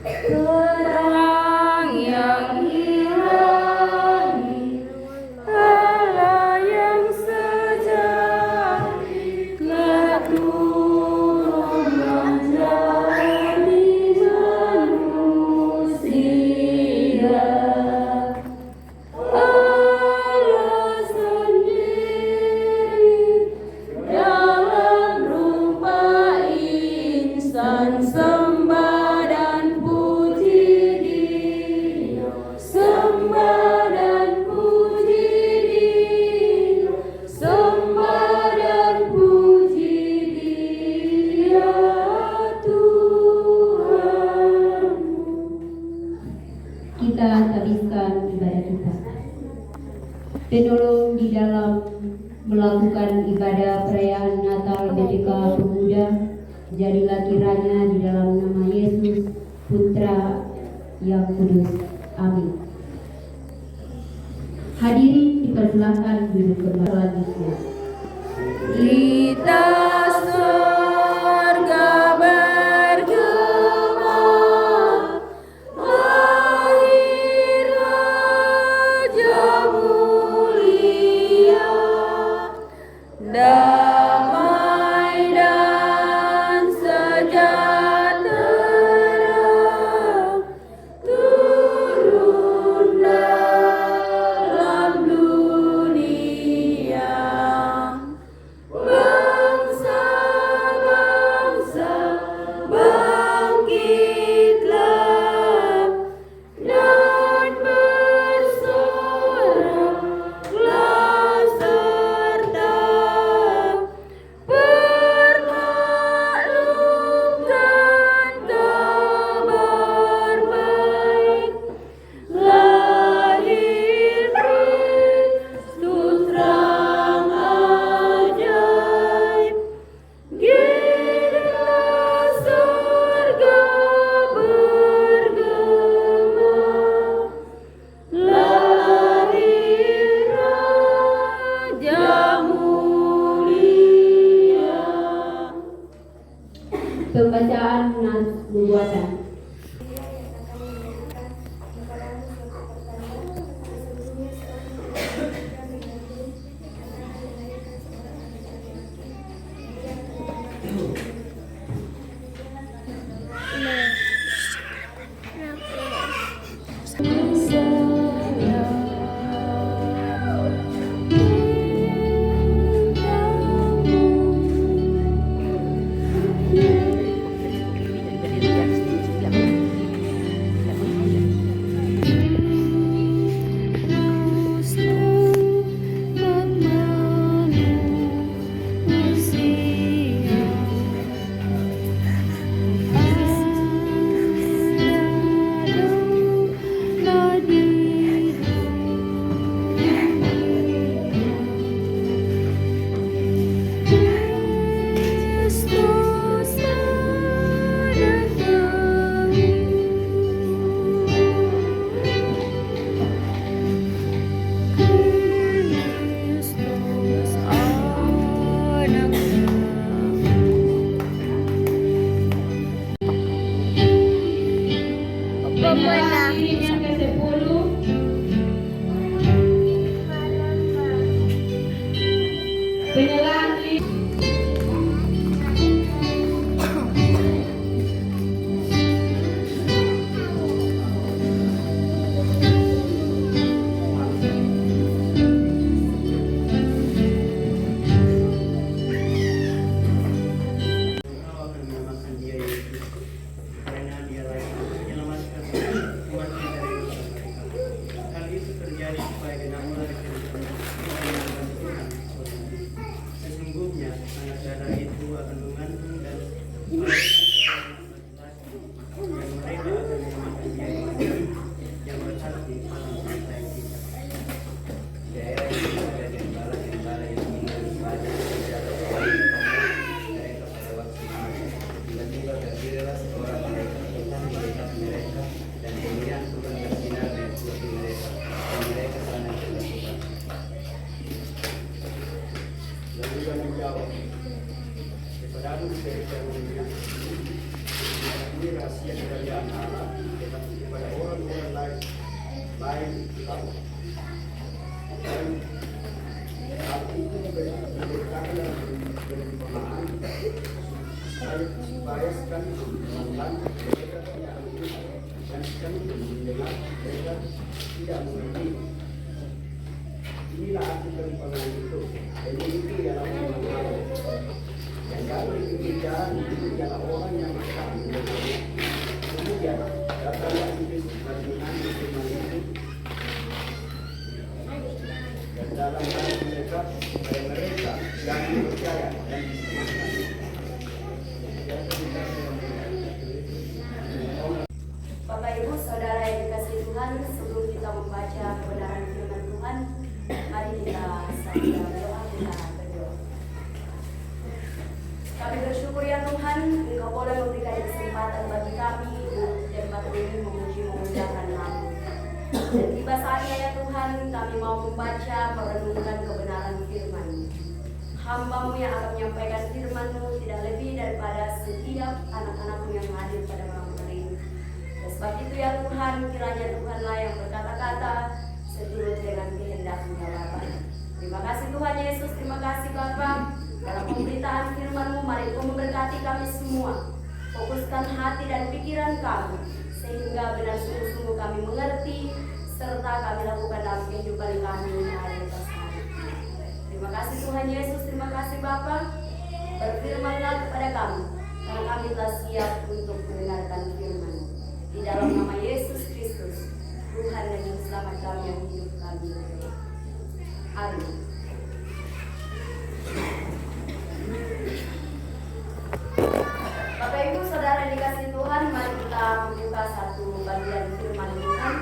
Terang yang ilahi, Allah yang sejati, telah turun menjadi manusia. Allah sendiri dalam rupa insan, sembah dan puji Dia, sembah dan puji Dia, sembah dan puji Dia Tuhan. Kita habiskan ibadah kita. Penolong di dalam melakukan ibadah perayaan Natal Merdeka Pemuda, jadilah kiranya di dalam nama Yesus Putra yang kudus. Amin. Hadirin dipersilakan duduk kembali selanjutnya. Kita surga bergema, lahir Raja mulia, damai dan sejahtera turun dalam dunia. Bangsa-bangsa bangkitlah dan bersoraklah serta permaklumkan kabar baik. Lahir Kristus terang ajaib, gila surga bergema, lahir Raja mulia. Pembacaan nas nubuatan. Yang ke-10 penyelang karena dia layak menyelamatkan umat dari dalam Allah, tetapi kepada orang-orang lain kamu. Dan hal itu diberitakan dan diberi pemahaman supaya sekali Tuhan mereka tidak mengerti dan sekali mendengar mereka tidak mengerti. Inilah arti dari pemahaman itu. Jadi itu ialah pemahaman. Dan kalau dipikirkan itu ialah orang yang akan mendengarnya. Kemudian datanglah iblis bagaimana firman itu dan dalam hati mereka supaya mereka yang percaya dan diselamatkan. Bapak Ibu Saudara yang dikasihi Tuhan, sebelum kita membaca kebenaran firman Tuhan, mari kita sama doa, kita berdoa. Kami bersyukur ya Tuhan, Engkau boleh memberikan kesempatan bagi kami untuk tempat ini memuji memuliakan Nama. Dan tiba saatnya ya Tuhan, kami mau membaca merenungkan kebenaran firman. Hamba-Mu yang akan menyampaikan firman-Mu tidak lebih daripada setiap anak-anak-Mu yang hadir pada malam hari ini. Dan sebab itu ya Tuhan, kiranya Tuhanlah yang berkata-kata seturut dengan kehendak-Mu ya Bapa. Terima kasih Tuhan Yesus, terima kasih Bapa. Dalam pemberitaan firman-Mu, mari Engkau memberkati kami semua. Fokuskan hati dan pikiran kami, sehingga benar sungguh-sungguh kami mengerti, serta kami lakukan dalam kehidupan kami hari atas hari. Terima kasih Tuhan Yesus, terima kasih Bapa. Berfirmanlah kepada kami, karena kami telah siap untuk mendengarkan firman. Di dalam nama Yesus Kristus, Tuhan dan Juru Selamat kami yang hidup kami. Amin. Bapak Ibu Saudara yang dikasihi Tuhan, mari kita membuka satu bagian firman Tuhan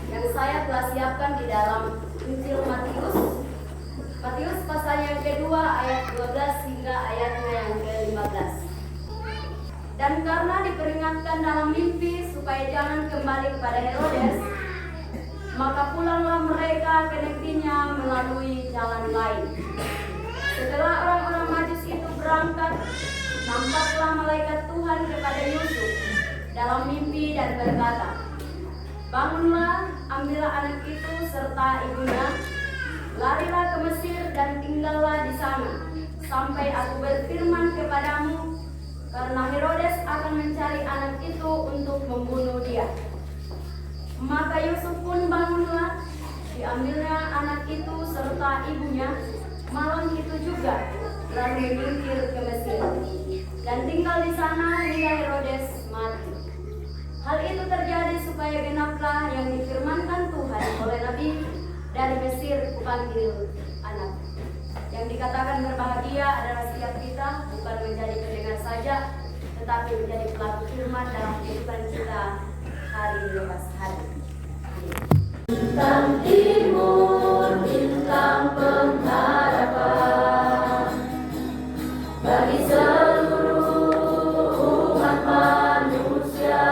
yang saya telah siapkan di dalam Injil Matius. Matius pasal yang kedua ayat 12 hingga ayatnya yang ke-15. Dan karena diperingatkan dalam mimpi supaya jangan kembali kepada Herodes, maka pulanglah mereka ke negerinya melalui jalan lain. Setelah orang-orang Majus itu berangkat, nampaklah malaikat Tuhan kepada Yusuf dalam mimpi dan berkata, "Bangunlah, ambillah anak itu serta ibunya, larilah ke Mesir dan tinggallah di sana, sampai aku berfirman kepadamu, karena Herodes akan mencari anak itu untuk membunuh dia." Maka Yusuf pun bangunlah, diambilnya anak itu serta ibunya, malam itu juga, lalu menyingkir ke Mesir, dan tinggal di sana hingga Herodes mati. Hal itu terjadi supaya genaplah yang difirmankan Tuhan oleh Nabi, dari Mesir kupanggil anak. Yang dikatakan berbahagia adalah setiap kita, bukan menjadi pendengar saja, tetapi menjadi pelaku firman dalam kehidupan kita hari lepas hari. Bintang timur, bintang pengharapan bagi seluruh umat manusia,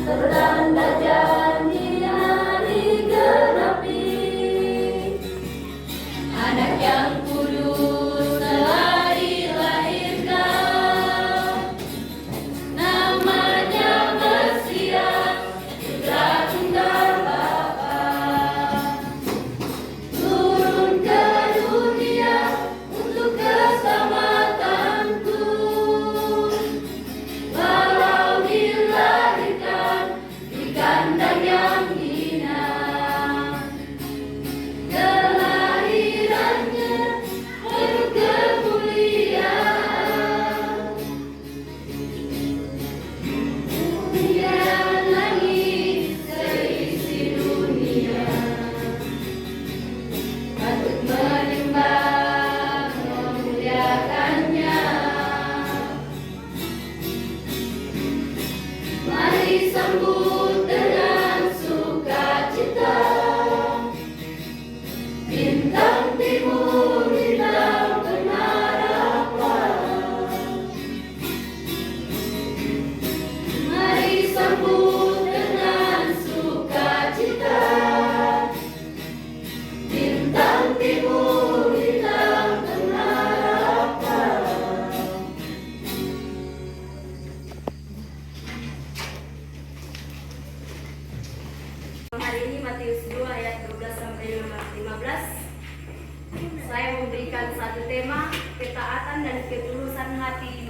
tertanda janjinya digenapi, anak yang kudus telah dilahirkan, namanya Mesias, putra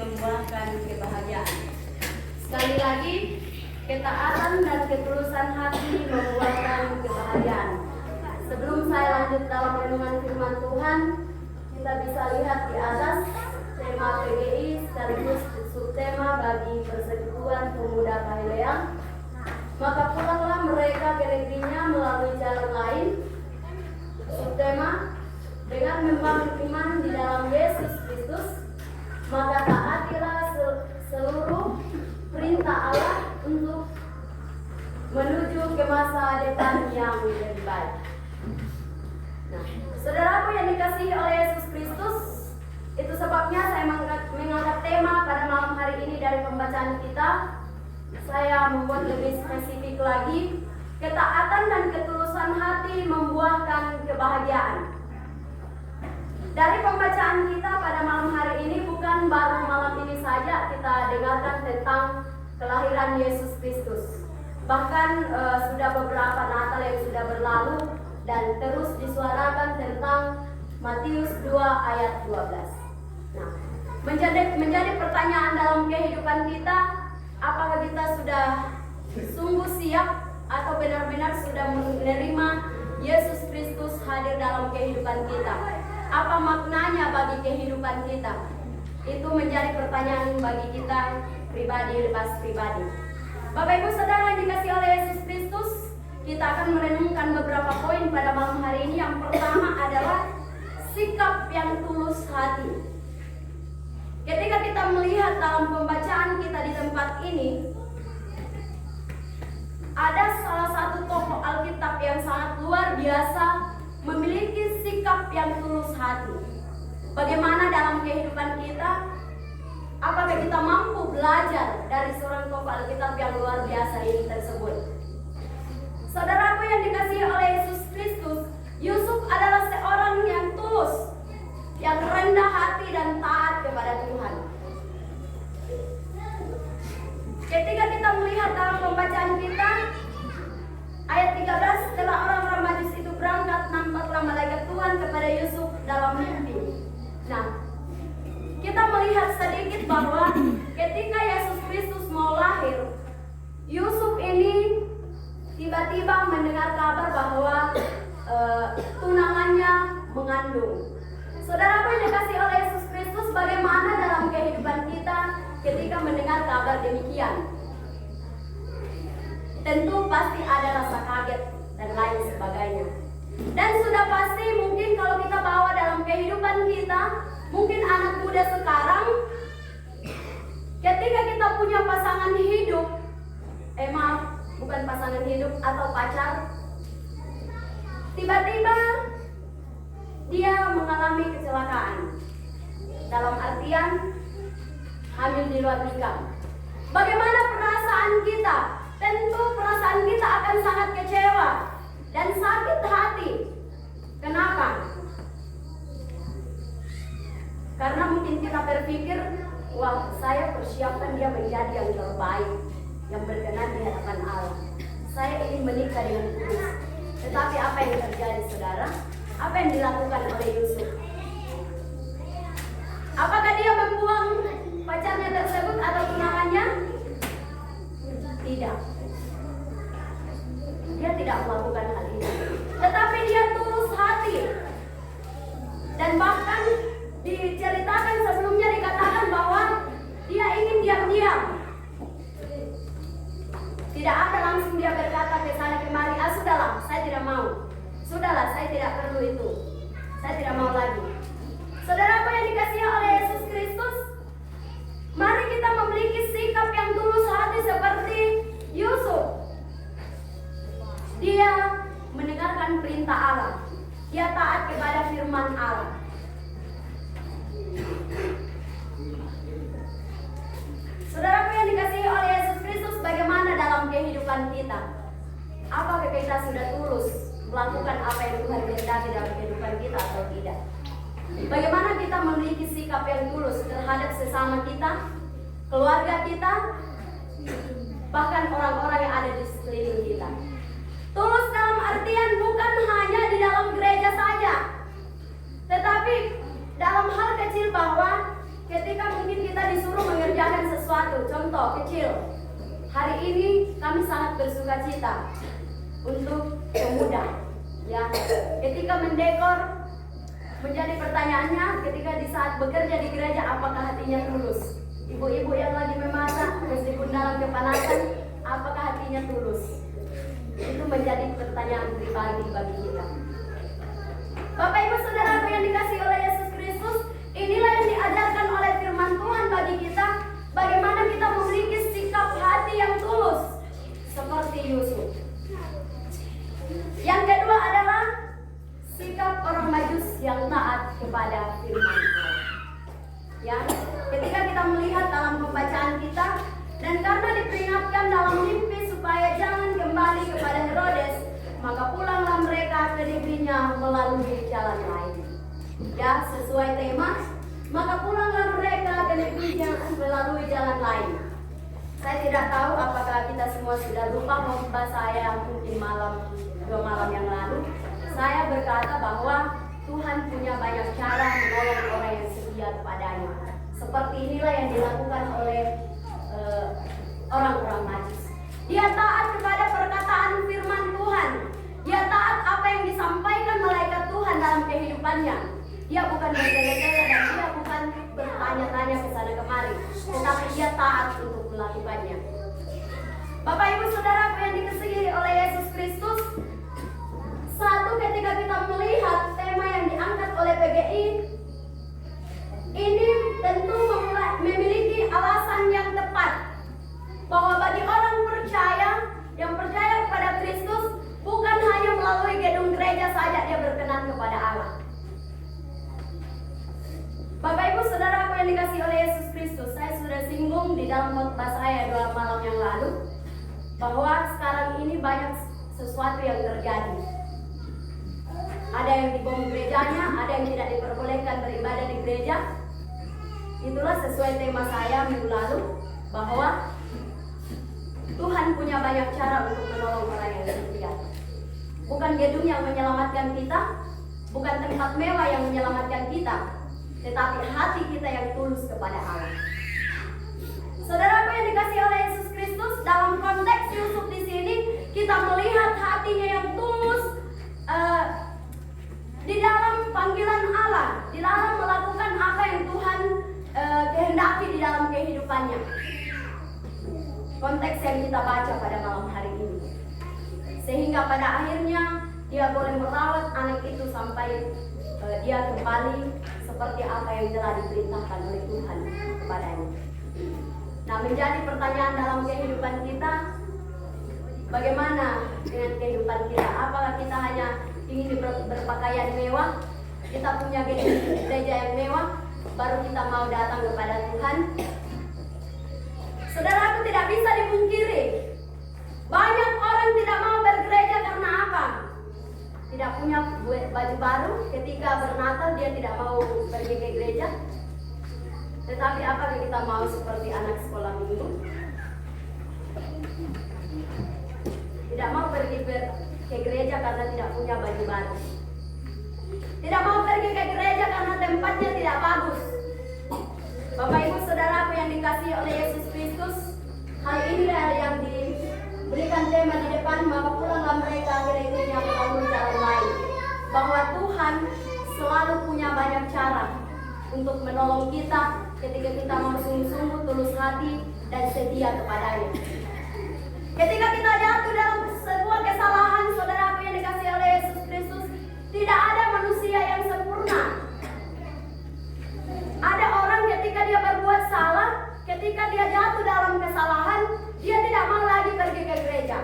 membuahkan kebahagiaan. Sekali lagi, ketaatan dan ketulusan hati membuahkan kebahagiaan. Sebelum saya lanjut dalam renungan firman Tuhan, kita bisa lihat di atas tema PGI sekaligus subtema bagi Persekutuan Pemuda Kahileang. Maka pulanglah mereka ke negerinya melalui jalan lain. Subtema dengan membangun iman di dalam Yesus Kristus, maka taatilah seluruh perintah Allah untuk menuju ke masa depan yang lebih baik. Nah, saudaraku yang dikasihi oleh Yesus Kristus, itu sebabnya saya mengangkat tema pada malam hari ini dari pembacaan kita. Saya membuat lebih spesifik lagi, ketaatan dan ketulusan hati membuahkan kebahagiaan. Dari pembacaan kita pada malam hari ini, bukan baru malam ini saja kita dengarkan tentang kelahiran Yesus Kristus. Bahkan sudah beberapa Natal yang sudah berlalu dan terus disuarakan tentang Matius 2 ayat 12. Nah, menjadi pertanyaan dalam kehidupan kita, apakah kita sudah sungguh siap atau benar-benar sudah menerima Yesus Kristus hadir dalam kehidupan kita? Apa maknanya bagi kehidupan kita? Itu menjadi pertanyaan bagi kita pribadi lepas pribadi. Bapak Ibu Saudara yang dikasihi oleh Yesus Kristus, kita akan merenungkan beberapa poin pada malam hari ini. Yang pertama adalah sikap yang tulus hati. Ketika kita melihat dalam pembacaan kita di tempat ini, ada salah satu tokoh Alkitab yang sangat luar biasa, memiliki sikap yang tulus hati. Bagaimana dalam kehidupan kita? Apakah kita mampu belajar dari seorang tokoh Alkitab yang luar biasa ini tersebut? Saudaraku yang dikasihi oleh Yesus Kristus, Yusuf adalah seorang yang tulus, yang rendah hati dan taat kepada Tuhan. Ketika kita melihat dalam pembacaan kita, ayat 13, setelah orang-orang Majus itu berangkat, nampaklah malaikat Tuhan kepada Yusuf dalam mimpi. Nah, kita melihat sedikit bahwa ketika Yesus Kristus mau lahir, Yusuf ini tiba-tiba mendengar kabar bahwa tunangannya mengandung. Saudara yang dikasihi oleh Yesus Kristus, bagaimana dalam kehidupan kita ketika mendengar kabar demikian? Tentu pasti ada rasa kaget dan lain sebagainya. Dan sudah pasti mungkin kalau kita bawa dalam kehidupan kita, mungkin anak muda sekarang, ketika kita punya pasangan hidup, bukan pasangan hidup atau pacar, tiba-tiba dia mengalami kecelakaan. Dalam artian hamil di luar nikah. Bagaimana perasaan kita? Tentu perasaan kita akan sangat kecewa dan sakit hati. Kenapa? Karena mungkin kita berpikir, wah, saya persiapkan dia menjadi yang terbaik, yang berkenan di hadapan Allah. Saya ingin menikah dengan kudus. Tetapi apa yang terjadi, saudara? Apa yang dilakukan oleh Yusuf? Apakah dia membuang pacarnya tersebut atau tunangannya? Tidak. Dia tidak melakukan hal ini. Tetapi dia tulus hati. Dan bahkan diceritakan sebelumnya, dikatakan bahwa dia ingin diam-diam. Tidak ada langsung dia berkata ke sana kemari, sudahlah, saya tidak mau. Sudahlah, saya tidak perlu itu. Saya tidak mau lagi. Saudaraku yang dikasihi oleh Yesus Kristus, mari kita memiliki sikap yang tulus hati seperti Yusuf. Dia mendengarkan perintah Allah. Dia taat kepada firman Allah. Saudaraku yang dikasihi oleh Yesus Kristus, bagaimana dalam kehidupan kita? Apakah kita sudah tulus melakukan apa yang Tuhan kehendaki dalam kehidupan kita atau tidak? Bagaimana kita memiliki sikap yang tulus terhadap sesama kita, keluarga kita, bahkan orang-orang yang ada di sekeliling kita? Tulus dalam artian bukan hanya di dalam gereja saja, tetapi dalam hal kecil, bahwa ketika mungkin kita disuruh sesuatu. Contoh kecil, hari ini kami sangat bersuka cita untuk pemuda. Ya, ketika mendekor menjadi pertanyaannya, ketika di saat bekerja di gereja, apakah hatinya tulus? Ibu-ibu yang lagi memasak, meskipun dalam kepanasan, apakah hatinya tulus? Itu menjadi pertanyaan pribadi bagi kita. Bapak Ibu Saudaraku yang dikasihi oleh Yesus Kristus, inilah yang diajarkan oleh firman Tuhan bagi kita, bagaimana kita memiliki sikap hati yang tulus seperti Yusuf. Yang kedua adalah sikap orang Majus yang taat kepada firman Allah. Ya, ketika kita melihat dalam pembacaan kita, dan karena diperingatkan dalam mimpi supaya jangan kembali kepada Herodes, maka pulanglah mereka ke negerinya melalui jalan lain. Ya, sesuai tema, maka pulanglah mereka ke negerinya melalui jalan lain. Saya tidak tahu apakah kita semua sudah lupa khotbah saya mungkin dua malam yang lalu. Saya berkata bahwa Tuhan punya banyak cara menolong orang yang setia kepadanya. Seperti inilah yang dilakukan oleh orang-orang Majus. Dia taat kepada perkataan firman Tuhan. Dia taat apa yang disampaikan malaikat Tuhan dalam kehidupannya. Dia bukan bertele-tele dan dia bukan bertanya-tanya ke sana kemari, tetapi dia taat untuk melakukannya. Bapak Ibu Saudaraku yang dikasihi oleh Yesus Kristus, satu, ketika kita melihat tema yang diangkat oleh PGI, ini tentu memiliki alasan yang tepat, bahwa bagi orang percaya yang percaya kepada Kristus, bukan hanya melalui gedung gereja saja dia berkenan kepada Allah. Bapak Ibu Saudaraku yang dikasihi oleh Yesus Kristus, saya sudah singgung di dalam khotbah saya 2 malam yang lalu, bahwa sekarang ini banyak sesuatu yang terjadi. Ada yang dibom gerejanya, ada yang tidak diperbolehkan beribadah di gereja. Itulah sesuai tema saya minggu lalu, bahwa Tuhan punya banyak cara untuk menolong orang yang setia. Bukan gedung yang menyelamatkan kita, bukan tempat mewah yang menyelamatkan kita, tetapi hati kita yang tulus kepada Allah. Saudaraku yang dikasihi oleh Yesus Kristus, dalam konteks Yusuf di sini kita melihat hatinya yang tulus di dalam panggilan Allah, di dalam melakukan apa yang Tuhan kehendaki di dalam kehidupannya. Konteks yang kita baca pada malam hari ini, sehingga pada akhirnya dia boleh merawat anak itu sampai dia kembali seperti apa yang telah diperintahkan oleh Tuhan kepadanya. Nah, menjadi pertanyaan dalam kehidupan kita, bagaimana dengan kehidupan kita? Apakah kita hanya ingin berpakaian mewah, kita punya gereja yang mewah, baru kita mau datang kepada Tuhan? Saudaraku, tidak bisa dipungkiri, banyak orang tidak mau bergereja karena apa? Tidak punya baju baru, ketika bernatal dia tidak mau pergi ke gereja. Tetapi apakah kita mau seperti anak sekolah minggu? Tidak mau pergi ke gereja karena tidak punya baju baru. Tidak mau pergi ke gereja karena tempatnya tidak bagus. Bapak Ibu Saudaraku yang dikasihi oleh Yesus Kristus, hal inilah yang diberikan tema di depan, maka pulanglah mereka ke negerinya melalui jalan lain. Bahwa Tuhan selalu punya banyak cara untuk menolong kita ketika kita mau sungguh-sungguh tulus hati dan setia kepadanya. Ketika kita jatuh dalam sebuah kesalahan, saudaraku yang dikasihi oleh Yesus Kristus, tidak ada manusia yang sempurna. Ada orang ketika dia berbuat salah, ketika dia jatuh dalam kesalahan, dia tidak mau lagi pergi ke gereja.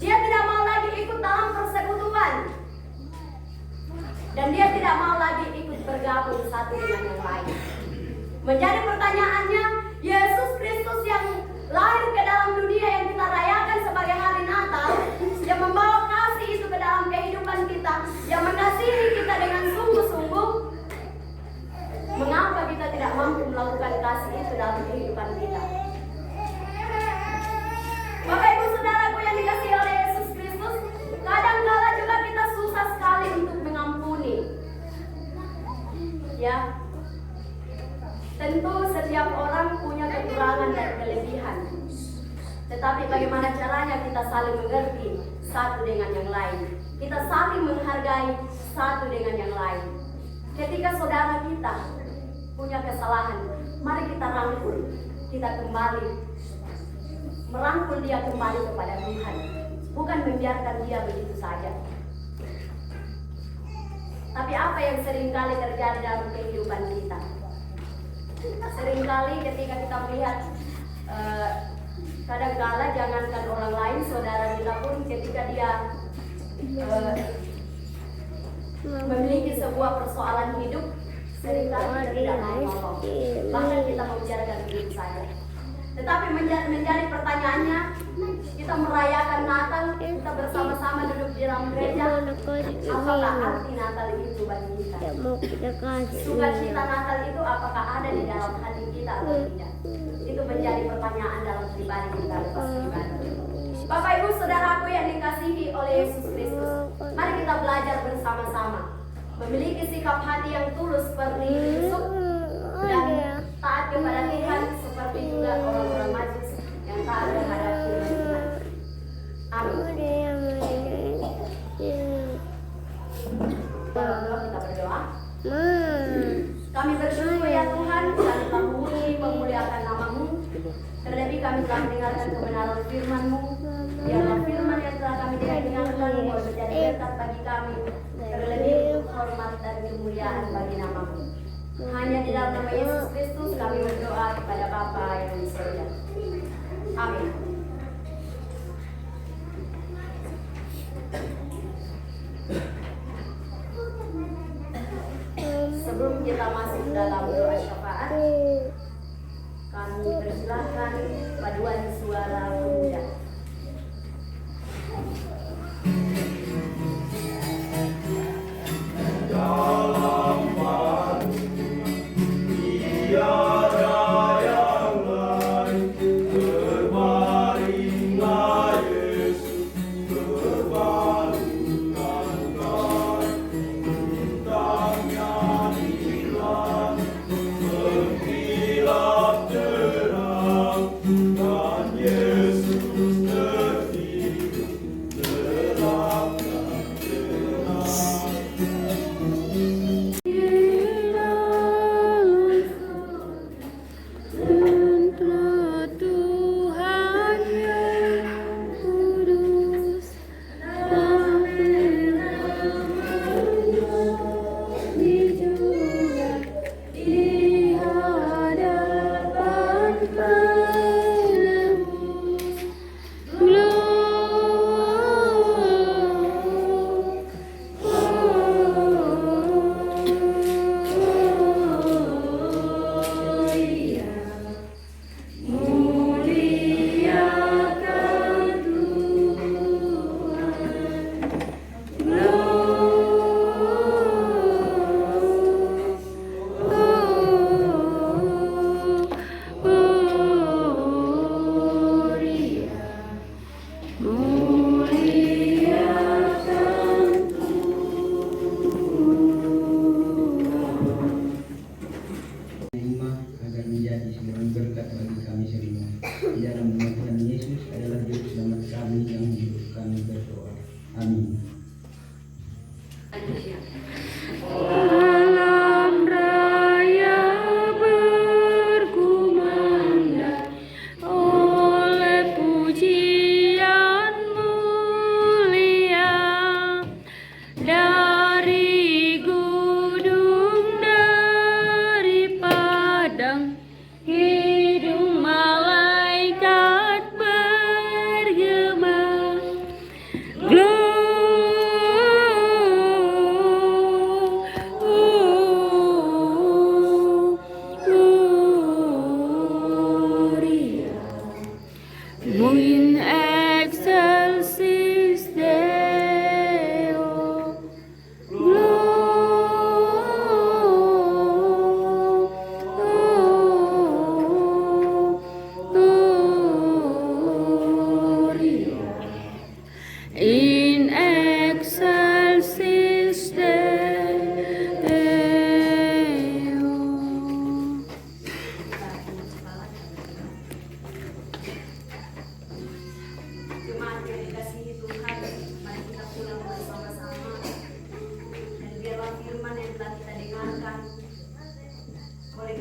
Dia tidak mau lagi ikut dalam persekutuan. Dan dia tidak mau lagi ikut bergabung satu dengan yang lain. Menjadi pertanyaannya, Yesus Kristus yang lahir ke dalam dunia yang kita rayakan sebagai hari Natal, yang membawa kasih itu ke dalam kehidupan kita, yang mengasihi kita dengan sungguh-sungguh, mengapa kita tidak mampu melakukan kasih itu dalam kehidupan kita? Bapak Ibu Saudaraku yang dikasihi oleh Yesus Kristus, kadang-kala juga kita susah sekali untuk mengampuni. Ya, Tentu setiap orang punya kekurangan dan kelebihan. Tetapi bagaimana caranya kita saling mengerti satu dengan yang lain. Kita saling menghargai satu dengan yang lain. Ketika saudara kita punya kesalahan, mari kita rangkul, kita kembali merangkul dia kembali kepada Tuhan, bukan membiarkan dia begitu saja. Tapi apa yang seringkali terjadi dalam kehidupan kita? Seringkali ketika kita melihat kadang-kala jangankan orang lain, saudara kita pun ketika dia memiliki sebuah persoalan hidup, seringkali kita tidak mau menolong, bahkan kita membicarakan begitu saja. Tetapi menjadi pertanyaannya, kita merayakan Natal, kita bersama-sama duduk di dalam gereja, apakah arti Natal itu bagi kita? Sukacita Natal itu apakah ada di dalam hati kita atau tidak? Itu menjadi pertanyaan dalam pribadi kita lepas pribadi. Bapak Ibu Saudaraku yang dikasihi oleh Yesus Kristus, mari kita belajar bersama-sama memiliki sikap hati yang tulus seperti Yusuf dan taat kepada Tuhan seperti juga orang-orang Majus yang taat terhadap Tuhan. Amin. Kita berdoa. Kami bersyukur ya Tuhan, kami telah memuji memuliakan nama-Mu. Terlebih kami telah mendengarkan kebenaran firman-Mu. Biarlah firman yang telah kami dengarkan boleh menjadi berkat bagi kami. Terlebih hormat dan kemuliaan bagi nama-Mu. Hanya di dalam nama Yesus Kristus kami berdoa kepada Bapa yang di surga. Amin. Sebelum kita masuk dalam doa syafaat, kami persilahkan paduan suara pemuda. Glory.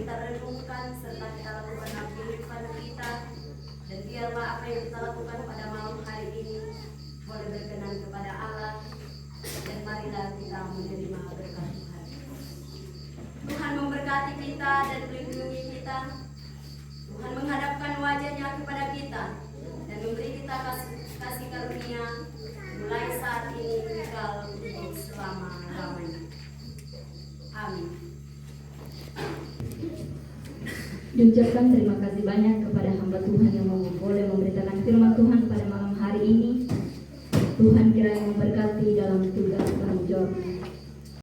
kita renungkan serta kita lakukan aktivitas kita. Dan biarlah apa yang kita lakukan pada malam hari ini boleh berkenan kepada Allah. Dan marilah kita menerima berkat Tuhan. Tuhan memberkati kita dan melindungi kita. Tuhan menghadapkan wajahnya kepada kita dan memberi kita kasih karunia mulai saat ini hingga untuk selama-lamanya. Amin. Diucapkan terima kasih banyak kepada hamba Tuhan yang boleh memberitakan firman Tuhan pada malam hari ini. Tuhan kiranya memberkati dalam tugas tanggung jawabnya.